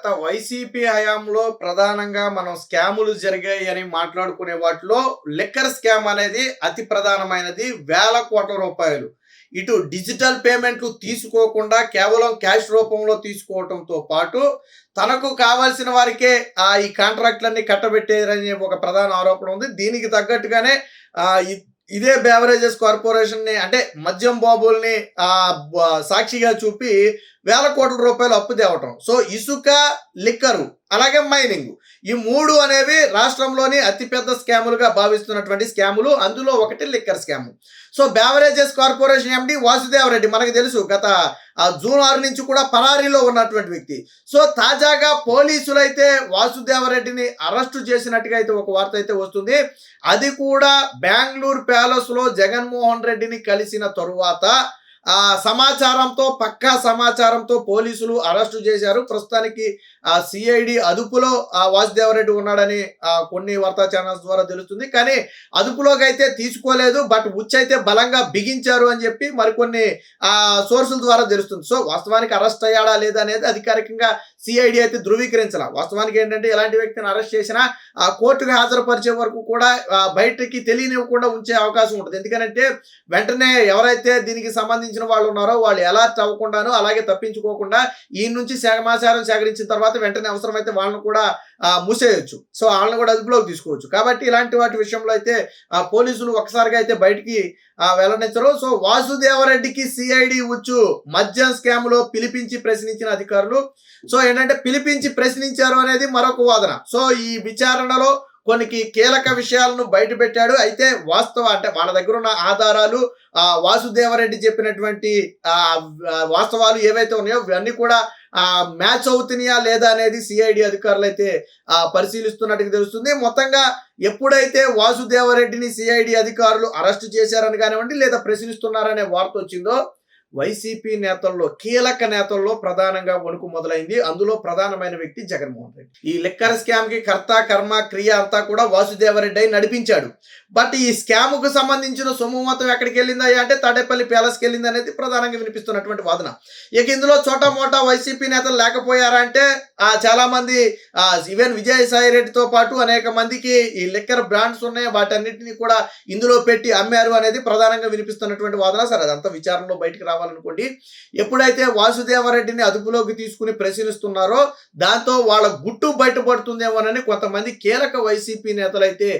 గత వైసీపీ హయాంలో ప్రధానంగా మనం స్కాములు జరిగాయి అని మాట్లాడుకునే వాటిలో లిక్కర్ స్కామ్ అనేది అతి ప్రధానమైనది. వేల కోట్ల రూపాయలు ఇటు డిజిటల్ పేమెంట్లు తీసుకోకుండా కేవలం క్యాష్ రూపంలో తీసుకోవడంతో పాటు తనకు కావాల్సిన వారికే ఈ కాంట్రాక్ట్లన్నీ కట్టబెట్టారనే ఒక ప్రధాన ఆరోపణ ఉంది. దీనికి తగ్గట్టుగానే ఆ, ఇ- ఇదే బేవరేజెస్ కార్పొరేషన్ ని అంటే మద్యం బాబుల్ని సాక్షిగా చూపి వేల కోట్ల రూపాయలు అప్పు తేవటం. సో ఇసుక, లిక్కరు, అలాగే మైనింగ్, ఈ మూడు అనేవి రాష్ట్రంలోని అతిపెద్ద స్కాములుగా భావిస్తున్నటువంటి స్కాములు. అందులో ఒకటి liquor scam. So beverages corporation MD Vasudeva Reddy మనకు తెలుసు, గత జూన్ 6 నుంచి కూడా పరారీలో ఉన్నటువంటి వ్యక్తి. సో తాజాగా పోలీసులు అయితే వాసుదేవరెడ్డిని అరెస్టు చేసినట్టుగా అయితే ఒక వార్త అయితే వస్తుంది. అది కూడా బెంగళూరు ప్యాలెస్ లో జగన్మోహన్ రెడ్డిని కలిసిన తరువాత సమాచారంతో, పక్కా సమాచారంతో పోలీసులు అరెస్టు చేశారు. ప్రస్తుతానికి సిఐడి అదుపులో వాసుదేవరెడ్డి ఉన్నాడని కొన్ని వార్తా ఛానల్స్ ద్వారా తెలుస్తుంది. కానీ అదుపులోకి అయితే తీసుకోలేదు, బట్ అయితే బలంగా బిగించారు అని చెప్పి మరికొన్ని సోర్సుల ద్వారా తెలుస్తుంది. సో వాస్తవానికి అరెస్ట్ అయ్యాడా లేదా అనేది అధికారికంగా సిఐడి అయితే ధృవీకరించాల. వాస్తవానికి ఏంటంటే ఎలాంటి వ్యక్తిని అరెస్ట్ చేసినా కోర్టుకు హాజరుపరిచే వరకు కూడా బయటకి తెలియనివ్వకుండా ఉంచే అవకాశం ఉంటుంది. ఎందుకంటే వెంటనే ఎవరైతే దీనికి సంబంధించిన వాళ్ళు ఉన్నారో వాళ్ళు అలర్ట్ అవ్వకుండాను, అలాగే తప్పించుకోకుండా ఈ నుంచి సమాచారం సేకరించిన తర్వాత వెంటనే అవసరమైతే వాళ్ళని కూడా మూసేయొచ్చు. సో వాళ్ళని కూడా అదుపులోకి తీసుకోవచ్చు. కాబట్టి ఇలాంటి వాటి విషయంలో అయితే పోలీసులు ఒకసారిగా అయితే బయటికి వెల్లడించరు. సో వాసుదేవరెడ్డికి సిఐడి ఉచ్చు మద్యం స్కామ్ లో పిలిపించి ప్రశ్నించిన అధికారులు. సో ఏంటంటే పిలిపించి ప్రశ్నించారు అనేది మరొక వాదన. సో ఈ విచారణలో కొన్ని కీలక విషయాలను బయటపెట్టాడు. అయితే అంటే వాళ్ళ దగ్గర ఉన్న ఆధారాలు, వాసుదేవరెడ్డి చెప్పినటువంటి వాస్తవాలు ఏవైతే ఉన్నాయో ఇవన్నీ కూడా మ్యాచ్ అవుతున్నాయా లేదా అనేది సిఐడి అధికారులు అయితే పరిశీలిస్తున్నట్టుగా తెలుస్తుంది. మొత్తంగా ఎప్పుడైతే వాసుదేవరెడ్డిని సిఐడి అధికారులు అరెస్ట్ చేశారని కానివ్వండి, లేదా ప్రశ్నిస్తున్నారనే వార్త వచ్చిందో వైసీపీ నేతల్లో, కీలక నేతల్లో ప్రధానంగా వణుకు మొదలైంది. అందులో ప్రధానమైన వ్యక్తి జగన్మోహన్ రెడ్డి. ఈ లిక్కర్ స్కామ్ కి కర్త, కర్మ, క్రియ అంతా కూడా వాసుదేవరెడ్డి నడిపించాడు. బట్ ఈ స్కామ్ కు సంబంధించిన సొమ్ము మొత్తం ఎక్కడికి వెళ్ళిందా అంటే తాడేపల్లి ప్యాలెస్కి వెళ్ళింది అనేది ప్రధానంగా వినిపిస్తున్నటువంటి వాదన. ఇక ఇందులో చోటా మోటా వైసీపీ నేతలు లేకపోయారా అంటే చాలా మంది, ఈవెన్ విజయసాయి రెడ్డితో పాటు అనేక మందికి ఈ లిక్కర్ బ్రాండ్స్ ఉన్నాయి, వాటన్నిటిని కూడా ఇందులో పెట్టి అమ్మారు అనేది ప్రధానంగా వినిపిస్తున్నటువంటి వాదన. సరే, అదంతా విచారణలో బయటకు రావాలనుకోండి. ఎప్పుడైతే వాసుదేవరెడ్డిని అదుపులోకి తీసుకుని ప్రశ్నిస్తున్నారో దాంతో వాళ్ళ గుట్టు బయటపడుతుందేమోనని కొంతమంది కీలక వైసీపీ నేతలు అయితే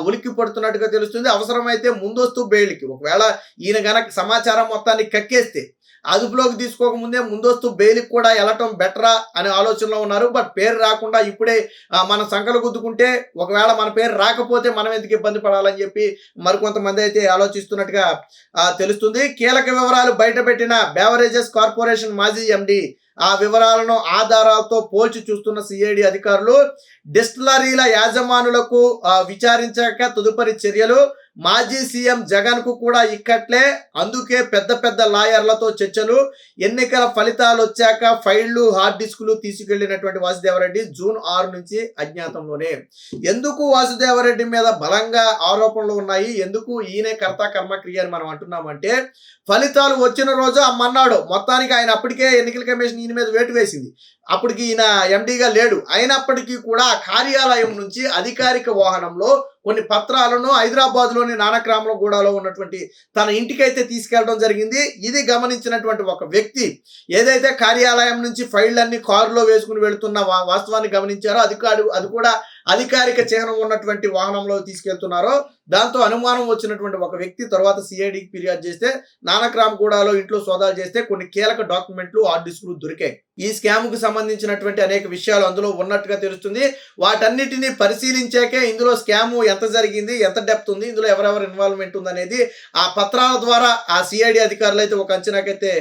ఉలిక్కి పడుతున్నట్టుగా తెలుస్తుంది. అవసరమైతే ముందస్తు బెయిల్కి, ఒకవేళ ఈయన గనక సమాచారం మొత్తాన్ని కక్కేస్తే అదుపులోకి తీసుకోకముందే ముందస్తు బెయిల్కి కూడా వెళ్ళటం బెటరా అనే ఆలోచనలో ఉన్నారు. బట్ పేరు రాకుండా ఇప్పుడే మన సంకలు గుద్దుకుంటే ఒకవేళ మన పేరు రాకపోతే మనం ఎందుకు ఇబ్బంది పడాలని చెప్పి మరికొంతమంది అయితే ఆలోచిస్తున్నట్టుగా తెలుస్తుంది. కీలక వివరాలు బయటపెట్టిన బేవరేజెస్ కార్పొరేషన్ మాజీ ఎండి ఆ వివరాలను ఆధారాలతో పోల్చి చూస్తున్న సిఐడి అధికారులు డిస్టిలరీల యాజమానులకు విచారించాక తదుపరి చర్యలు. మాజీ సీఎం జగన్ కు కూడా ఇక్కట్లే, అందుకే పెద్ద పెద్ద లాయర్లతో చర్చలు. ఎన్నికల ఫలితాలు వచ్చాక ఫైళ్లు, హార్డ్ డిస్కులు తీసుకెళ్లినటువంటి వాసుదేవరెడ్డి జూన్ 6 నుంచి అజ్ఞాతంలోనే. ఎందుకు వాసుదేవరెడ్డి మీద బలంగా ఆరోపణలు ఉన్నాయి, ఎందుకు ఈయనే కర్త కర్మ క్రియ అని మనం అంటున్నామంటే, ఫలితాలు వచ్చిన రోజు అమ్మన్నాడు. మొత్తానికి ఆయన అప్పటికే ఎన్నికల కమిషన్ ఈయన మీద వేటు వేసింది. అప్పటికి ఈయన ఎండీగా లేడు. అయినప్పటికీ కూడా కార్యాలయం నుంచి అధికారిక వాహనంలో కొన్ని పత్రాలను హైదరాబాద్లోని నానక్రామగూడలో ఉన్నటువంటి తన ఇంటికైతే తీసుకెళ్లడం జరిగింది. ఇది గమనించినటువంటి ఒక వ్యక్తి ఏదైతే కార్యాలయం నుంచి ఫైళ్లన్నీ కారులో వేసుకుని వెళుతున్న వాస్తవాన్ని గమనించారో అది కూడా అధికారిక చిహ్నం ఉన్నటువంటి వాహనంలో తీసుకెళ్తున్నారో దాంతో అనుమానం వచ్చినటువంటి ఒక వ్యక్తి తర్వాత సిఐడికి ఫిర్యాదు చేస్తే నానక్రామగూడలో ఇంట్లో సోదాలు చేస్తే కొన్ని కీలక డాక్యుమెంట్లు, హార్డ్ డిస్కులు దొరికాయి. ఈ స్కామ్ కు సంబంధించినటువంటి అనేక విషయాలు అందులో ఉన్నట్టుగా తెలుస్తుంది. వాటన్నిటిని పరిశీలించాకే ఇందులో స్కామ్ ఎంత జరిగింది, ఎంత డెప్త్ ఉంది, ఇందులో ఎవరెవరు ఇన్వాల్వ్మెంట్ ఉంది అనేది ఆ పత్రాల ద్వారా ఆ సిఐడి అధికారులు అయితే ఒక అంచనాకైతే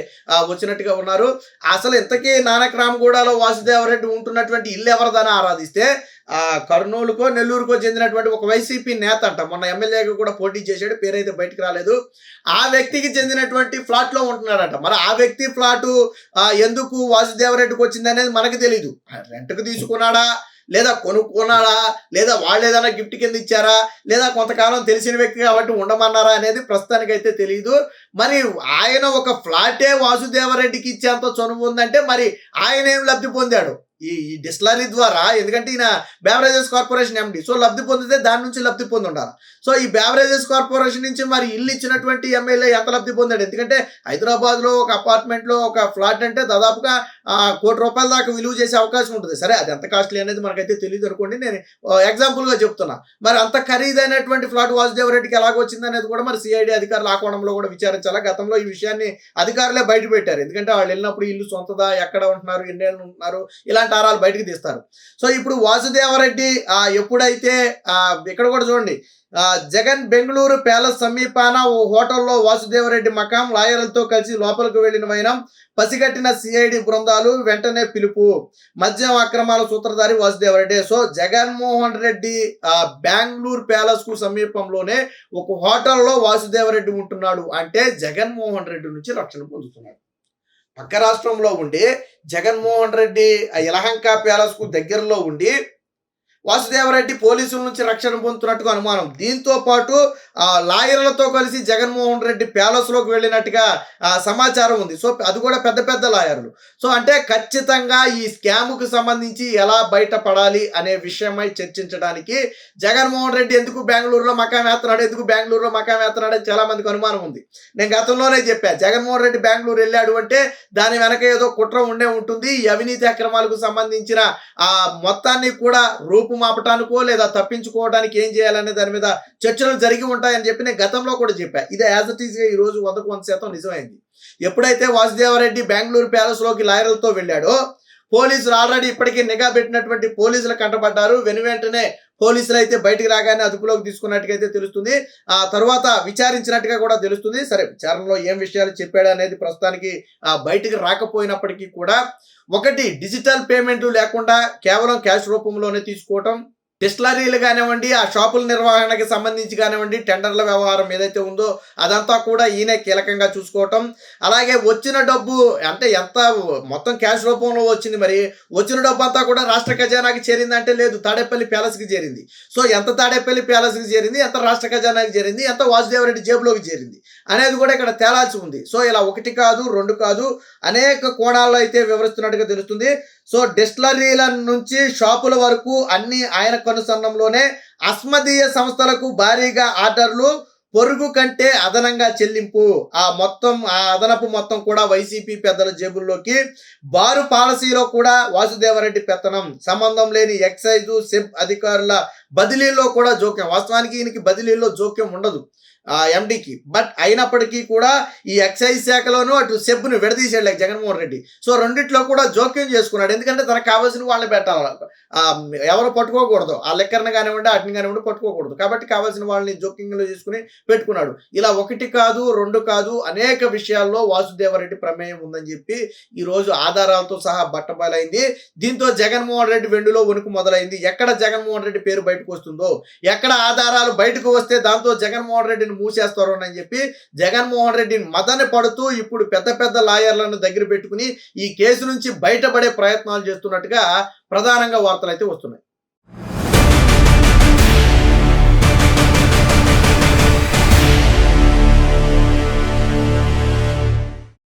వచ్చినట్టుగా ఉన్నారు. అసలు ఇంతకీ నానక్రామగూడలో వాసుదేవరెడ్డి ఉంటున్నటువంటి ఇల్లు ఎవరిదని ఆరాధిస్తే కర్నూలుకో నెల్లూరుకో చెందినటువంటి ఒక వైసీపీ నేత అంట, మొన్న ఎమ్మెల్యేగా కూడా పోటీ చేశాడు, పేరైతే బయటకు రాలేదు. ఆ వ్యక్తికి చెందినటువంటి ఫ్లాట్ లో ఉంటున్నాడట. మరి ఆ వ్యక్తి ఫ్లాటు ఎందుకు వాసుదేవరెడ్డికి వచ్చింది అనేది మనకు తెలీదు. రెంట్కు తీసుకున్నాడా, లేదా కొనుక్కున్నాడా, లేదా వాళ్ళు ఏదైనా గిఫ్ట్ కింద ఇచ్చారా, లేదా కొంతకాలం తెలిసిన వ్యక్తి కాబట్టి ఉండమన్నారా అనేది ప్రస్తుతానికైతే తెలియదు. మరి ఆయన ఒక ఫ్లాటే వాసుదేవరెడ్డికి ఇచ్చేంత చనువు ఉందంటే మరి ఆయన ఏం లబ్ధి పొందాడు? ఈ డిస్టిలరీ ద్వారా, ఎందుకంటే ఈయన బెవరేజెస్ కార్పొరేషన్ ఎండి. సో లబ్ధి పొందితే దాని నుంచి లబ్ధి పొంది ఉండాలి. సో ఈ బెవరేజెస్ కార్పొరేషన్ నుంచి మరి ఇల్లు ఇచ్చినటువంటి ఎమ్మెల్యే ఎంత లబ్ధి పొందాడు? ఎందుకంటే హైదరాబాద్లో ఒక అపార్ట్మెంట్లో ఒక ఫ్లాట్ అంటే దాదాపుగా ₹1,00,00,000 దాకా విలువ చేసే అవకాశం ఉంటుంది. సరే అది ఎంత కాస్ట్లీ అనేది మనకైతే తెలియదు అనుకోండి, నేను ఎగ్జాంపుల్గా చెప్తున్నా. మరి అంత ఖరీదైనటువంటి ఫ్లాట్ వాసుదేవరెడ్డికి ఎలాగొచ్చింది అనేది కూడా మరి సిఐడి అధికారులు ఆ కోణంలో కూడా విచారించాలా. గతంలో ఈ విషయాన్ని అధికారులే బయట పెట్టారు. ఎందుకంటే వాళ్ళు వెళ్ళినప్పుడు ఇల్లు సొంతదా, ఎక్కడ ఉంటున్నారు, ఎన్నేళ్ళు ఉంటున్నారు, ఇలాంటి ఆరాలు బయటకు తీస్తారు. సో ఇప్పుడు వాసుదేవరెడ్డి ఎప్పుడైతే ఇక్కడ కూడా చూడండి, జగన్ బెంగళూరు ప్యాలెస్ సమీపాన ఓ హోటల్లో వాసుదేవరెడ్డి మకాం, లాయర్లతో కలిసి లోపలికి వెళ్లిన వైనం, పసిగట్టిన సిఐడి బృందాలు, వెంటనే పిలుపు, మద్యం అక్రమాల సూత్రధారి వాసుదేవరెడ్డి. సో జగన్మోహన్ రెడ్డి బెంగళూరు ప్యాలెస్ కు సమీపంలోనే ఒక హోటల్లో వాసుదేవరెడ్డి ఉంటున్నాడు అంటే జగన్మోహన్ రెడ్డి నుంచి రక్షణ పొందుతున్నాడు. పక్క రాష్ట్రంలో ఉండి జగన్మోహన్ రెడ్డి యలహంక ప్యాలెస్ కు దగ్గరలో ఉండి వాసుదేవరెడ్డి పోలీసుల నుంచి రక్షణ పొందుతున్నట్టుగా అనుమానం. దీంతో పాటు లాయర్లతో కలిసి జగన్మోహన్ రెడ్డి ప్యాలెస్లోకి వెళ్ళినట్టుగా సమాచారం ఉంది. సో అది కూడా పెద్ద పెద్ద లాయర్లు. సో అంటే ఖచ్చితంగా ఈ స్కామ్కు సంబంధించి ఎలా బయటపడాలి అనే విషయమై చర్చించడానికి జగన్మోహన్ రెడ్డి ఎందుకు బెంగళూరులో మకాం వేస్తున్నాడు, ఎందుకు బెంగళూరులో మకాం వేస్తున్నాడు అని చాలా మందికి అనుమానం ఉంది. నేను గతంలోనే చెప్పాను, జగన్మోహన్ రెడ్డి బెంగళూరు వెళ్ళాడు అంటే దాని వెనక ఏదో కుట్ర ఉండే ఉంటుంది. ఈ అవినీతి అక్రమాలకు సంబంధించిన మొత్తాన్ని కూడా రూపుమాపటానికో లేదా తప్పించుకోవడానికి ఏం చేయాలనే దాని మీద చర్చలు జరిగి ఉంటాయని చెప్పి నేను గతంలో కూడా చెప్పాను. ఇదే యాజ్ ఇట్ ఈస్గా ఈ రోజు 100% నిజమైంది. ఎప్పుడైతే వాసుదేవరెడ్డి బెంగళూరు ప్యాలెస్లోకి లాయర్లతో వెళ్ళాడో, పోలీసులు ఆల్రెడీ ఇప్పటికీ నిఘా పెట్టినటువంటి పోలీసులు కంటపడ్డారు. వెనువెంటనే పోలీసులు అయితే బయటికి రాగానే అదుపులోకి తీసుకున్నట్టుగైతే తెలుస్తుంది. ఆ తర్వాత విచారించినట్టుగా కూడా తెలుస్తుంది. సరే, విచారణలో ఏం విషయాలు చెప్పాడు అనేది ప్రస్తుతానికి బయటికి రాకపోయినప్పటికీ కూడా, ఒకటి డిజిటల్ పేమెంట్లు లేకుండా కేవలం క్యాష్ రూపంలోనే తీసుకోవటం, డిస్టిలరీలు కానివ్వండి, ఆ షాపుల నిర్వహణకి సంబంధించి కానివ్వండి, టెండర్ల వ్యవహారం ఏదైతే ఉందో అదంతా కూడా ఈయనే కీలకంగా చూసుకోవటం. అలాగే వచ్చిన డబ్బు అంటే ఎంత మొత్తం క్యాష్ రూపంలో వచ్చింది, మరి వచ్చిన డబ్బు అంతా కూడా రాష్ట్ర ఖజానాకి చేరింది అంటే లేదు, తాడేపల్లి ప్యాలెస్కి చేరింది. సో ఎంత తాడేపల్లి ప్యాలెస్కి చేరింది, ఎంత రాష్ట్ర ఖజానాకి చేరింది, ఎంత వాసుదేవరెడ్డి జేబులోకి చేరింది అనేది కూడా ఇక్కడ తేలాల్సి ఉంది. సో ఇలా ఒకటి కాదు, రెండు కాదు, అనేక కోణాల్లో అయితే వివరిస్తున్నట్టుగా తెలుస్తుంది. సో డిస్టిలరీల నుంచి షాపుల వరకు అన్ని ఆయన కనుసన్నంలోనే. అస్మదీయ సంస్థలకు భారీగా ఆర్డర్లు, పొరుగు కంటే అదనంగా చెల్లింపు. ఆ అదనపు మొత్తం కూడా వైసీపీ పెద్దల జేబుల్లోకి. బారు పాలసీలో కూడా వాసుదేవరెడ్డి పెత్తనం. సంబంధం లేని ఎక్సైజు, సెబ్ అధికారుల బదిలీల్లో కూడా జోక్యం. వాస్తవానికి ఈయనకి బదిలీల్లో జోక్యం ఉండదు ఎండికి. బట్ అయినప్పటికీ కూడా ఈ ఎక్సైజ్ శాఖలోనూ అటు సెబ్ను విడదీసాడు జగన్మోహన్ రెడ్డి. సో రెండిట్లో కూడా జోక్యం చేసుకున్నాడు. ఎందుకంటే తనకు కావాల్సిన వాళ్ళని పెట్టాలి, ఎవరు పట్టుకోకూడదు. ఆ లెక్కర్ని కానివ్వండి, వాటిని కానివ్వండి పట్టుకోకూడదు. కాబట్టి కావాల్సిన వాళ్ళని జోక్యంలో చేసుకుని పెట్టుకున్నాడు. ఇలా ఒకటి కాదు, రెండు కాదు, అనేక విషయాల్లో వాసుదేవరెడ్డి ప్రమేయం ఉందని చెప్పి ఈరోజు ఆధారాలతో సహా బట్టబయలైంది. దీంతో జగన్మోహన్ రెడ్డి వెండులో వణుకు మొదలైంది. ఎక్కడ జగన్మోహన్ రెడ్డి పేరు బయటకు వస్తుందో, ఎక్కడ ఆధారాలు బయటకు వస్తే దాంతో జగన్మోహన్ రెడ్డిని మూసేస్తారు అని చెప్పి జగన్మోహన్ రెడ్డిని మదన పడుతూ ఇప్పుడు పెద్ద పెద్ద లాయర్లను దగ్గర పెట్టుకుని ఈ కేసు నుంచి బయటపడే ప్రయత్నాలు చేస్తున్నట్టుగా ప్రధానంగా వార్తలు అయితే వస్తున్నాయి.